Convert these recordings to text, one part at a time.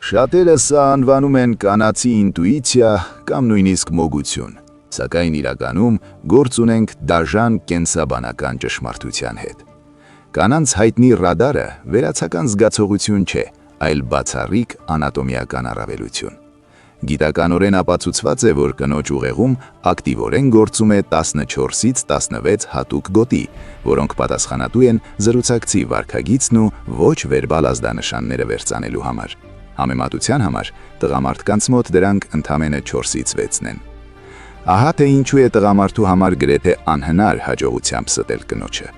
Շատերը սա անվանում են կանացի ինտուիցիա կամ նույնիսկ մոգություն, սակայն իրականում գործ ունենք դաժան կենսաբանական ճշմարտության հետ։ Կանանց հայտնի ռադարը վերացական զգացողություն չէ, այլ բացառիկ անատոմիական առավելություն։ Գիտականորեն ապացուցված է, որ կնոջ ուղեղում ակտիվորեն գործում է 14-ից 16 հատուկ գոտի, որոնք պատասխանատու են զրուցակցի վարքագիծն ու ոչ վերբալ ազդանշանները վերծանելու համար։ Համեմատության համար տղամարդկանց մոտ դրանք ընդամենը 4-ից 6-ն են։ Ահա թե ինչու է տղամարդու համար գրեթե անհնար հաջողությամբ ստել կնոջը։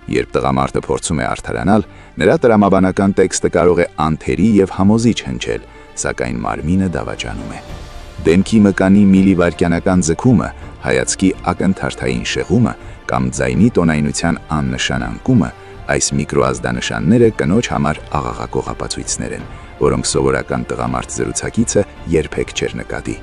Երբ տղամարդը փորձում է արդարանալ, նրա տրամաբանական տեքստը կարող է անթերի եւ համոզիչ հնչել, սակայն մարմինը դավաճանում է։ Դեմքի մկանի միլիվայրկյանական ձգումը, հայացքի ակնթարթային շեղումը կամ ձայնի տոնայնության աննշան անկումը, այս միկրոազդանշանները կնոջ համար աղաղակող ապացույցներ են, որոնք սովորական տղամարդ զրուցակիցը երբեք չէր նկատի։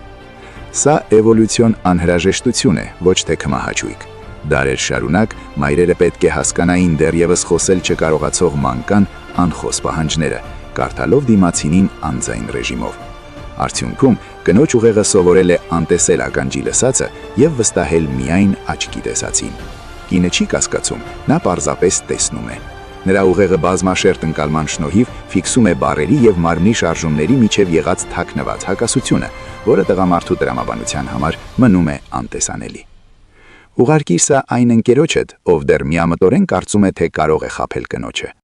Սա էվոլյուցիոն անհրաժեշտություն է, ոչ թե քմահաճույք։ Դարեր շարունակ մայրերը պետք է հասկանային դեռևս խոսել չկարողացող մանկան անխոս պահանջները, կարդալով դիմացինին անձայն ռեժիմով։ Արդյունքում կնոջ ուղեղը սովորել է անտեսել ականջի լսածը եւ վստահել միայն աչքի տեսածին։ Կինը չի կասկածում, նա պարզապես տեսնում է։ Նրա ուղեղը բազմաշերտ ընկալման շնորհիվ ֆիքսում է բառերի եւ մարմնի շարժումների միջև եղած թաքնված հակասությունը, որը տղամարդու տրամաբանության համար մնում է անտեսանելի։ Ուղղակի սա այն ընկերոջդ, ով դեռ միամտորեն կարծում է, թե կարող է խաբել կնոջը։